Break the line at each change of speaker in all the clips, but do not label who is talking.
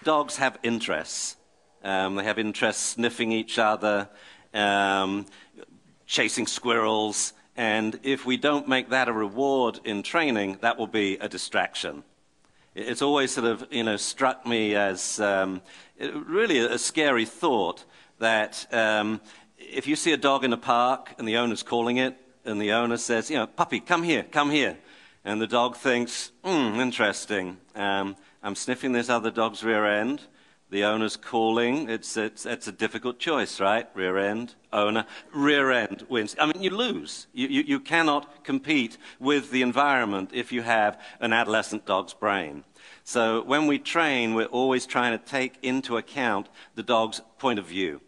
Dogs have interests. They have interests sniffing each other, chasing squirrels, and if we don't make that a reward in training, that will be a distraction. It's always sort of, struck me as really a scary thought that if you see a dog in a park and the owner's calling it, and the owner says, puppy, come here, and the dog thinks, interesting, I'm sniffing this other dog's rear end. The owner's calling. It's a difficult choice, right? Rear end, owner. Rear end wins. I mean, you lose. You cannot compete with the environment if you have an adolescent dog's brain. So when we train, we're always trying to take into account the dog's point of view.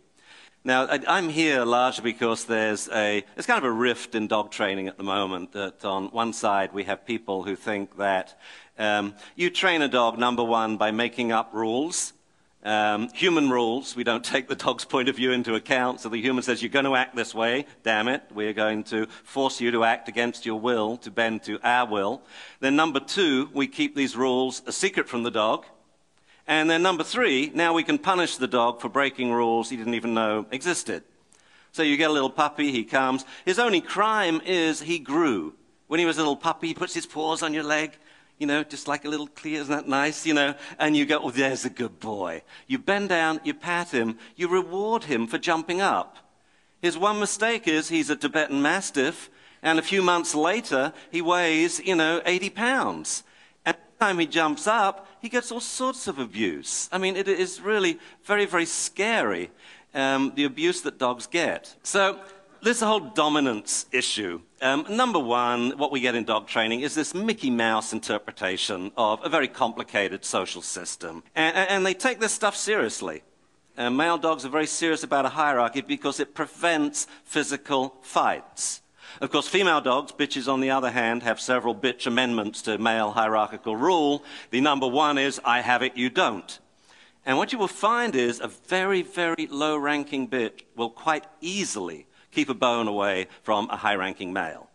Now, I'm here largely because there's kind of a rift in dog training at the moment. That on one side, we have people who think that you train a dog, number one, by making up rules. Human rules, we don't take the dog's point of view into account, so the human says, you're going to act this way, damn it, we're going to force you to act against your will, to bend to our will. Then number two, we keep these rules a secret from the dog. And then number three, now we can punish the dog for breaking rules he didn't even know existed. So you get a little puppy, he comes, his only crime is he grew. When he was a little puppy, he puts his paws on your leg, just like a little clear, isn't that nice, and you go, oh, there's a good boy. You bend down, you pat him, you reward him for jumping up. His one mistake is he's a Tibetan Mastiff, and a few months later, he weighs, 80 pounds. And every time he jumps up, he gets all sorts of abuse. I mean, it is really very, very scary, the abuse that dogs get. So this whole dominance issue. Number one, what we get in dog training is this Mickey Mouse interpretation of a very complicated social system. And they take this stuff seriously. Male dogs are very serious about a hierarchy because it prevents physical fights. Of course, female dogs, bitches on the other hand, have several bitch amendments to male hierarchical rule. The number one is, I have it, you don't. And what you will find is a very, very low-ranking bitch will quite easily keep a bone away from a high-ranking male.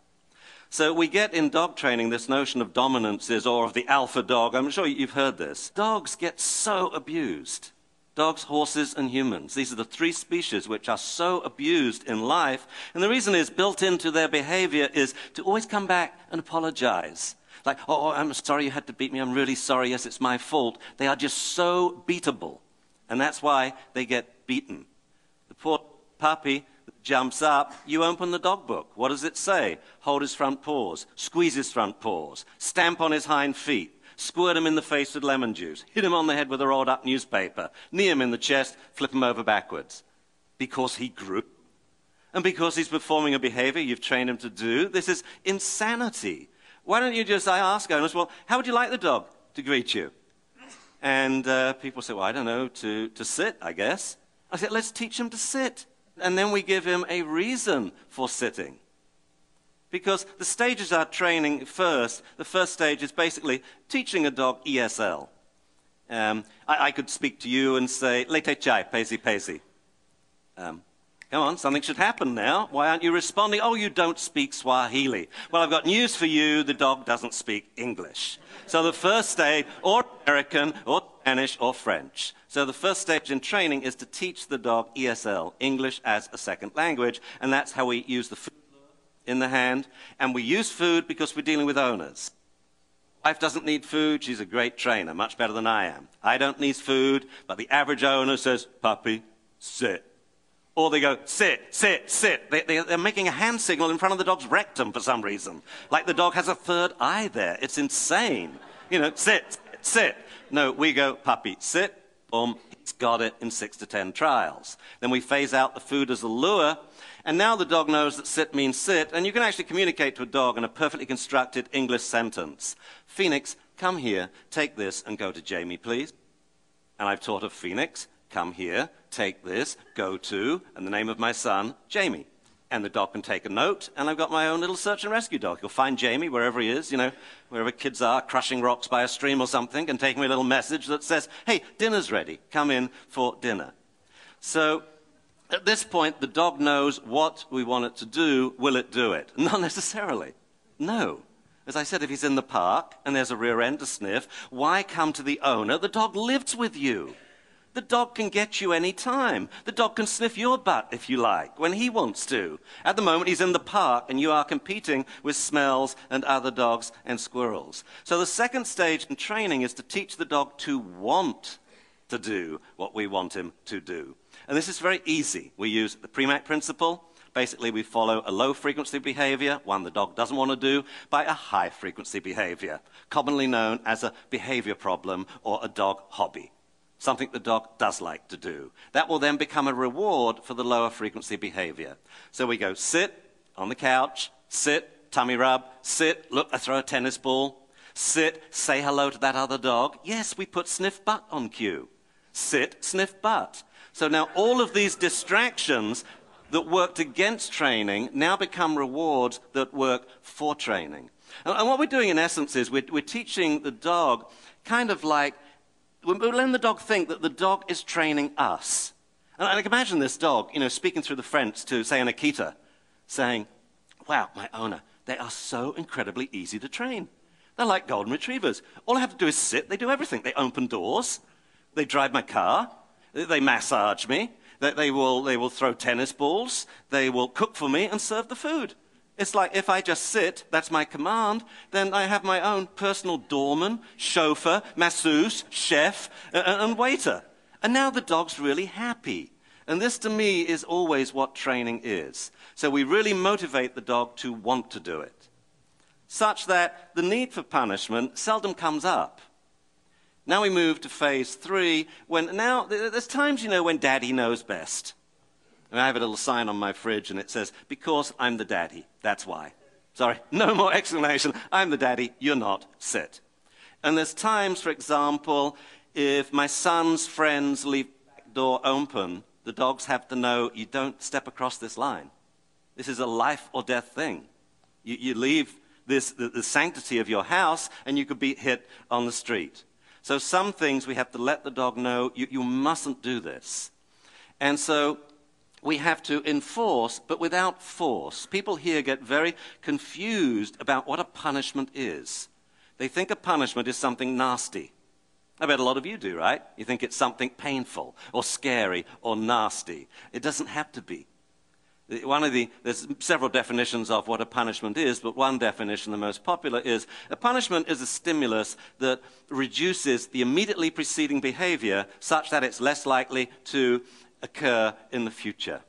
So we get in dog training this notion of dominances or of the alpha dog. I'm sure you've heard this. Dogs get so abused. Dogs, horses, and humans. These are the three species which are so abused in life. And the reason is built into their behavior is to always come back and apologize. Like, oh, I'm sorry you had to beat me. I'm really sorry. Yes, it's my fault. They are just so beatable. And that's why they get beaten. The poor puppy jumps up, you open the dog book. What does it say? Hold his front paws, squeeze his front paws, stamp on his hind feet, squirt him in the face with lemon juice, hit him on the head with a rolled up newspaper, knee him in the chest, flip him over backwards. Because he grew. And because he's performing a behavior you've trained him to do. This is insanity. Why don't you just, I ask owners, well, how would you like the dog to greet you? And people say, well, I don't know, to sit, I guess. I said, let's teach him to sit. And then we give him a reason for sitting. Because the stages are training first. The first stage is basically teaching a dog ESL. I could speak to you and say, Lete chai, pacey, pacey. Come on, something should happen now. Why aren't you responding? Oh, you don't speak Swahili. Well, I've got news for you. The dog doesn't speak English. So the first stage, or American, or Spanish, or French. So the first stage in training is to teach the dog ESL, English as a second language, and that's how we use the food in the hand. And we use food because we're dealing with owners. Wife doesn't need food. She's a great trainer, much better than I am. I don't need food, but the average owner says, puppy, sit. Or they go, sit, sit, sit. They're making a hand signal in front of the dog's rectum for some reason. Like the dog has a third eye there. It's insane. Sit, sit. No, we go, puppy, sit. Boom, he's got it in 6 to 10 trials. Then we phase out the food as a lure. And now the dog knows that sit means sit. And you can actually communicate to a dog in a perfectly constructed English sentence. Phoenix, come here, take this, and go to Jamie, please. And I've taught of Phoenix, come here, take this, go to, and the name of my son, Jamie. And the dog can take a note, and I've got my own little search and rescue dog. He'll find Jamie wherever he is, wherever kids are, crushing rocks by a stream or something, and take me a little message that says, hey, dinner's ready, come in for dinner. So at this point, the dog knows what we want it to do. Will it do it? Not necessarily. No. As I said, if he's in the park and there's a rear end to sniff, why come to the owner? The dog lives with you. The dog can get you any time. The dog can sniff your butt, if you like, when he wants to. At the moment, he's in the park, and you are competing with smells and other dogs and squirrels. So the second stage in training is to teach the dog to want to do what we want him to do. And this is very easy. We use the Premack principle. Basically, we follow a low-frequency behavior, one the dog doesn't want to do, by a high-frequency behavior, commonly known as a behavior problem or a dog hobby, something the dog does like to do. That will then become a reward for the lower-frequency behavior. So we go sit on the couch, sit, tummy rub, sit, look, I throw a tennis ball, sit, say hello to that other dog. Yes, we put sniff butt on cue. Sit, sniff butt. So now all of these distractions that worked against training now become rewards that work for training. And what we're doing in essence is we're teaching the dog kind of like, we're letting the dog think that the dog is training us. And I can imagine this dog, speaking through the fence to, say, an Akita, saying, wow, my owner, they are so incredibly easy to train. They're like golden retrievers. All I have to do is sit, they do everything. They open doors, they drive my car, they massage me, they will throw tennis balls, they will cook for me and serve the food. It's like if I just sit, that's my command, then I have my own personal doorman, chauffeur, masseuse, chef, and waiter. And now the dog's really happy. And this, to me, is always what training is. So we really motivate the dog to want to do it, such that the need for punishment seldom comes up. Now we move to phase 3, when now there's times, when daddy knows best. And I have a little sign on my fridge, and it says, because I'm the daddy, that's why. Sorry, no more explanation. I'm the daddy, you're not, sit. And there's times, for example, if my son's friends leave the back door open, the dogs have to know you don't step across this line. This is a life or death thing. You leave the sanctity of your house, and you could be hit on the street. So some things we have to let the dog know, you mustn't do this. And so we have to enforce, but without force. People here get very confused about what a punishment is. They think a punishment is something nasty. I bet a lot of you do, right? You think it's something painful or scary or nasty. It doesn't have to be. There's several definitions of what a punishment is, but one definition, the most popular, is a punishment is a stimulus that reduces the immediately preceding behavior such that it's less likely to occur in the future.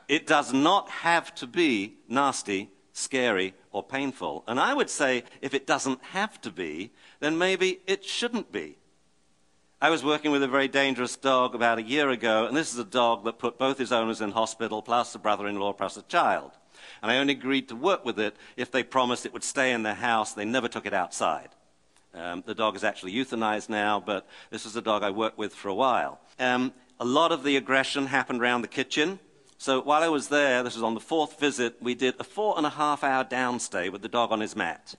It does not have to be nasty, scary, or painful. And I would say if it doesn't have to be, then maybe it shouldn't be. I was working with a very dangerous dog about a year ago, and this is a dog that put both his owners in hospital, plus a brother-in-law, plus a child. And I only agreed to work with it if they promised it would stay in their house. They never took it outside. The dog is actually euthanized now, but this is a dog I worked with for a while. A lot of the aggression happened around the kitchen. So while I was there, this was on the 4th visit, we did a 4.5-hour downstay with the dog on his mat.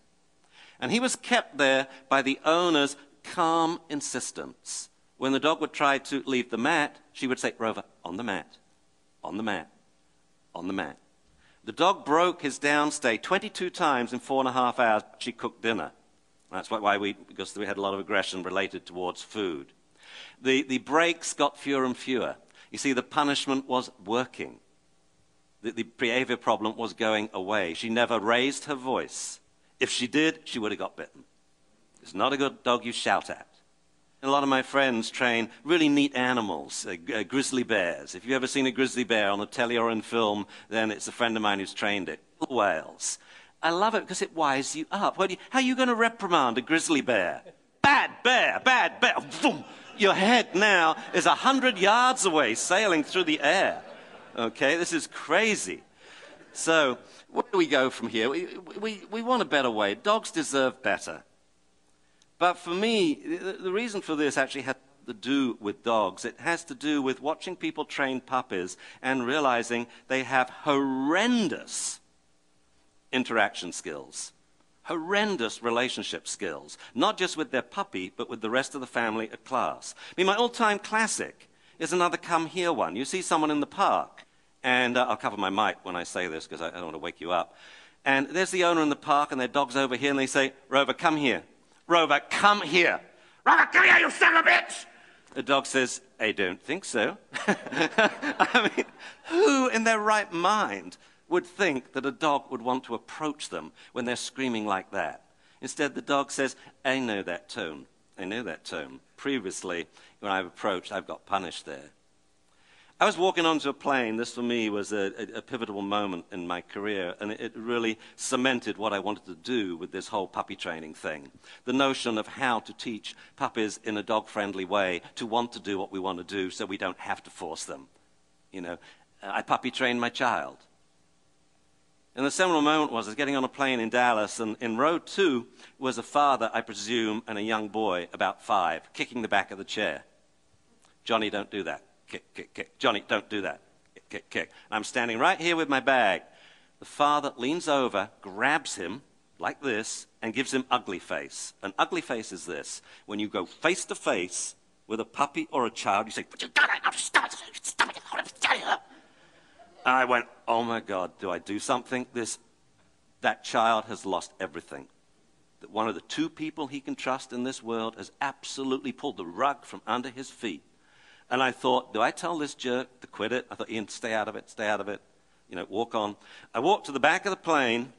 And he was kept there by the owner's calm insistence. When the dog would try to leave the mat, she would say, Rover, on the mat, on the mat, on the mat. The dog broke his downstay 22 times in 4.5 hours. She cooked dinner. That's because we had a lot of aggression related towards food. The breaks got fewer and fewer. You see, the punishment was working. The behavior problem was going away. She never raised her voice. If she did, she would have got bitten. It's not a good dog you shout at. A lot of my friends train really neat animals, grizzly bears. If you've ever seen a grizzly bear on the telly or in film, then it's a friend of mine who's trained it. Whales. I love it because it wires you up. How are you going to reprimand a grizzly bear? Bad bear, bad bear. Boom. Your head now is 100 yards away, sailing through the air. Okay, this is crazy. So where do we go from here? We want a better way. Dogs deserve better. But for me, the reason for this actually has to do with dogs. It has to do with watching people train puppies and realizing they have horrendous interaction skills, horrendous relationship skills, not just with their puppy, but with the rest of the family at class. I mean, my all-time classic is another come here one. You see someone in the park, and I'll cover my mic when I say this because I don't want to wake you up. And there's the owner in the park, and their dog's over here, and they say, Rover, come here. Rover, come here. Rover, come here, you son of a bitch! The dog says, I don't think so. I mean, who in their right mind would think that a dog would want to approach them when they're screaming like that? Instead, the dog says, I know that tone. I know that tone. Previously, when I've approached, I've got punished there. I was walking onto a plane. This, for me, was a pivotal moment in my career, and it really cemented what I wanted to do with this whole puppy training thing. The notion of how to teach puppies in a dog-friendly way to want to do what we want to do so we don't have to force them. You know, I puppy trained my child. And the seminal moment was I was getting on a plane in Dallas, and in row 2 was a father, I presume, and a young boy, about 5, kicking the back of the chair. Johnny, don't do that. Kick, kick, kick. Johnny, don't do that. Kick, kick, kick. And I'm standing right here with my bag. The father leans over, grabs him like this, and gives him ugly face. An ugly face is this. When you go face to face with a puppy or a child, you say, "But you got it! Stop it! Stop it! And I went, oh my God, do I do something? That child has lost everything. That one of the 2 people he can trust in this world has absolutely pulled the rug from under his feet. And I thought, do I tell this jerk to quit it? I thought, Ian, stay out of it, stay out of it. You know, walk on. I walked to the back of the plane.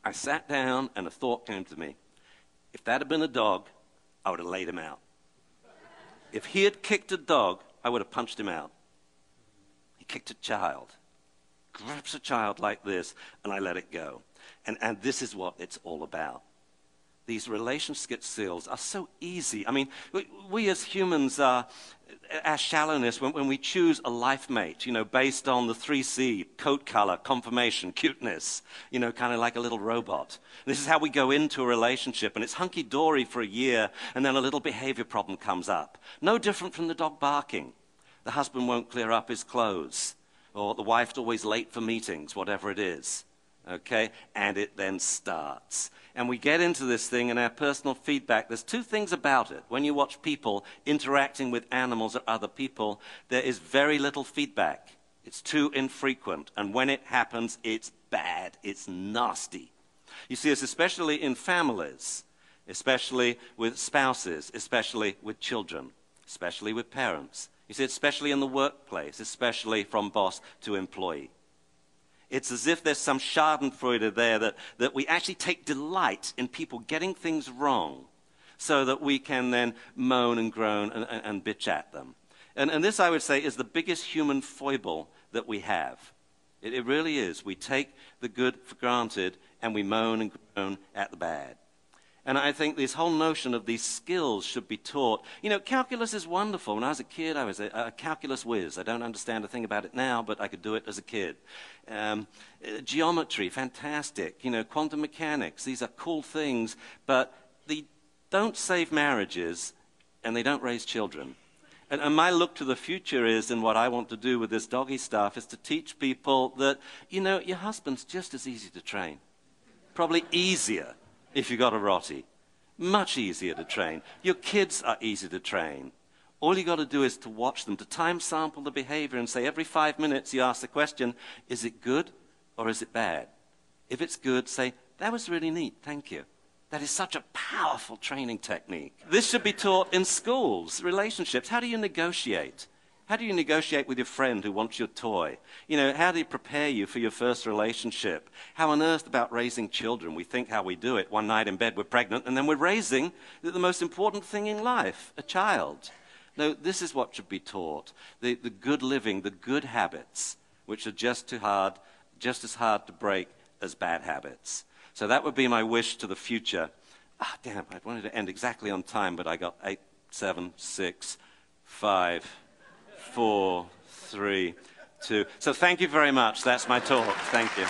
I sat down, and a thought came to me. If that had been a dog, I would have laid him out. If he had kicked a dog, I would have punched him out. He kicked a child. Grabs a child like this, and I let it go. And this is what it's all about. These relationship skills are so easy. I mean, we as humans, our shallowness, when we choose a life mate, you know, based on the 3C, coat color, conformation, cuteness, you know, kind of like a little robot. This is how we go into a relationship, and it's hunky-dory for a year, and then a little behavior problem comes up. No different from the dog barking. The husband won't clear up his clothes, or the wife's always late for meetings, whatever it is. Okay? And it then starts. And we get into this thing in our personal feedback. There's 2 things about it. When you watch people interacting with animals or other people, there is very little feedback. It's too infrequent. And when it happens, it's bad. It's nasty. You see this especially in families, especially with spouses, especially with children, especially with parents. You see it especially in the workplace, especially from boss to employee. It's as if there's some schadenfreude there that we actually take delight in people getting things wrong so that we can then moan and groan and bitch at them. And this, I would say, is the biggest human foible that we have. It really is. We take the good for granted and we moan and groan at the bad. And I think this whole notion of these skills should be taught. You know, calculus is wonderful. When I was a kid, I was a calculus whiz. I don't understand a thing about it now, but I could do it as a kid. Geometry, fantastic. You know, quantum mechanics, these are cool things, but they don't save marriages and they don't raise children. And my look to the future is, and what I want to do with this doggy stuff, is to teach people that, you know, your husband's just as easy to train. Probably easier. If you've got a rotty, much easier to train. Your kids are easy to train. All you got to do is to watch them, to time sample the behavior and say every 5 minutes you ask the question, is it good or is it bad? If it's good, say, that was really neat, thank you. That is such a powerful training technique. This should be taught in schools, relationships. How do you negotiate? How do you negotiate with your friend who wants your toy? You know, how do you prepare you for your first relationship? How on earth about raising children? We think how we do it. One night in bed we're pregnant and then we're raising the most important thing in life, a child. No, this is what should be taught. The good living, the good habits, which are just as hard to break as bad habits. So that would be my wish to the future. Damn, I wanted to end exactly on time, but I got 8, 7, 6, 5... 4, 3, 2. So thank you very much. That's my talk. Thank you.